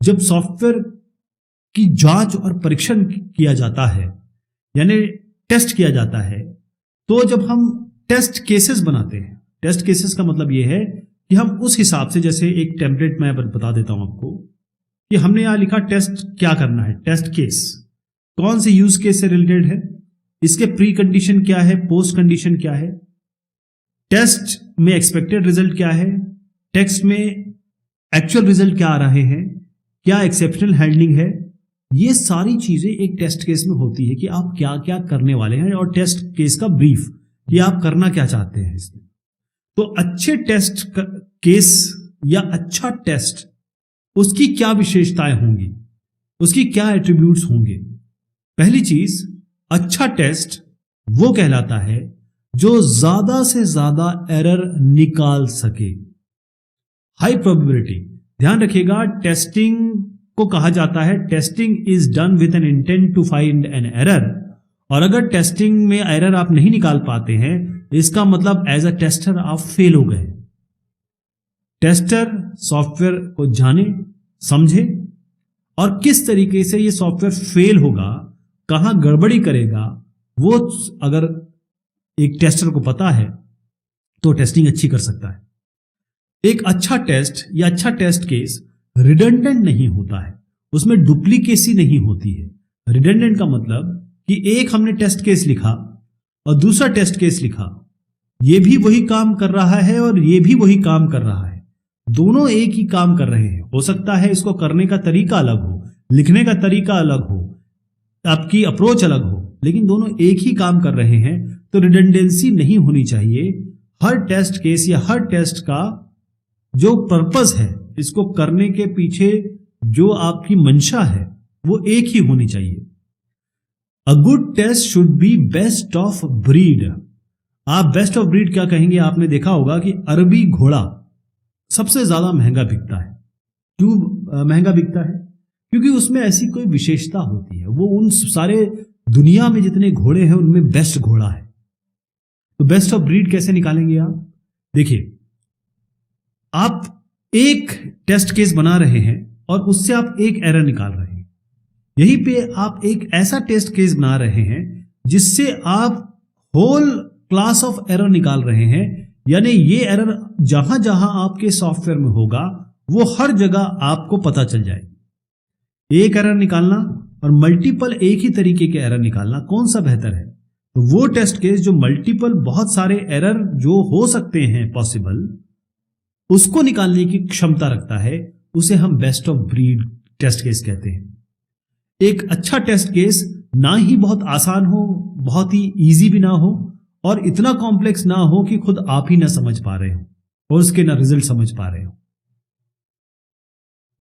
जब सॉफ्टवेयर की जांच और परीक्षण किया जाता है, यानी टेस्ट किया जाता है, तो जब हम टेस्ट केसेस बनाते हैं, टेस्ट केसेस का मतलब यह है कि हम उस हिसाब से, जैसे एक टेम्पलेट मैं बता देता हूं आपको कि हमने यहां लिखा टेस्ट क्या करना है, टेस्ट केस कौन से यूज केस से रिलेटेड है, इसके प्री कंडीशन क्या है, पोस्ट कंडीशन क्या है, टेस्ट में एक्सपेक्टेड रिजल्ट क्या है, टेस्ट में एक्चुअल रिजल्ट क्या आ रहे हैं, क्या एक्सेप्शनल हैंडलिंग है। ये सारी चीजें एक टेस्ट केस में होती है कि आप क्या क्या करने वाले हैं, और टेस्ट केस का ब्रीफ कि आप करना क्या चाहते हैं इसमें। तो अच्छे टेस्ट केस या अच्छा टेस्ट, उसकी क्या विशेषताएं होंगी, उसकी क्या एट्रीब्यूट्स होंगे। पहली चीज, अच्छा टेस्ट वो कहलाता है जो ज्यादा से ज्यादा एरर निकाल सके, हाई प्रोबेबिलिटी। ध्यान रखिएगा, टेस्टिंग को कहा जाता है testing is done with an intent to find an error, और अगर टेस्टिंग में एरर आप नहीं निकाल पाते हैं, इसका मतलब एज अ टेस्टर आप फेल हो गए। टेस्टर सॉफ्टवेयर को जाने, समझे, और किस तरीके से ये सॉफ्टवेयर फेल होगा, कहां गड़बड़ी करेगा, वो अगर एक टेस्टर को पता है तो टेस्टिंग अच्छी कर सकता है। एक अच्छा टेस्ट या अच्छा टेस्ट केस रिडंडेंट नहीं होता है, उसमें डुप्लीकेसी नहीं होती है। रिडंडेंट का मतलब कि एक हमने टेस्ट केस लिखा और दूसरा टेस्ट केस लिखा, ये भी वही काम कर रहा है और ये भी वही काम कर रहा है, दोनों एक ही काम कर रहे हैं। हो सकता है इसको करने का तरीका अलग हो, लिखने का तरीका अलग हो, आपकी अप्रोच अलग हो, लेकिन दोनों एक ही काम कर रहे हैं, तो रिडंडेंसी नहीं होनी चाहिए। हर टेस्ट केस या हर टेस्ट का जो पर्पस है, इसको करने के पीछे जो आपकी मंशा है, वो एक ही होनी चाहिए। A good test should be best of breed. आप बेस्ट ऑफ ब्रीड क्या कहेंगे? आपने देखा होगा कि अरबी घोड़ा सबसे ज्यादा महंगा बिकता है। क्यों महंगा बिकता है? क्योंकि उसमें ऐसी कोई विशेषता होती है, वो उन सारे दुनिया में जितने घोड़े हैं उनमें बेस्ट घोड़ा है। तो बेस्ट ऑफ ब्रीड कैसे निकालेंगे आप? देखिए, आप एक टेस्ट केस बना रहे हैं और उससे आप एक एरर निकाल रहे हैं। यहीं पे आप एक ऐसा टेस्ट केस बना रहे हैं जिससे आप होल क्लास ऑफ एरर निकाल रहे हैं, यानी ये एरर जहां जहां आपके सॉफ्टवेयर में होगा वो हर जगह आपको पता चल जाएगी। एक एरर निकालना और मल्टीपल एक ही तरीके के एरर निकालना, कौन सा बेहतर है? तो वो टेस्ट केस जो मल्टीपल बहुत सारे एरर जो हो सकते हैं पॉसिबल, उसको निकालने की क्षमता रखता है, उसे हम best of breed test case कहते हैं। एक अच्छा टेस्ट केस ना ही बहुत आसान हो, बहुत ही इजी भी ना हो, और इतना कॉम्प्लेक्स ना हो कि खुद आप ही ना समझ पा रहे हो और उसके ना रिजल्ट समझ पा रहे हो।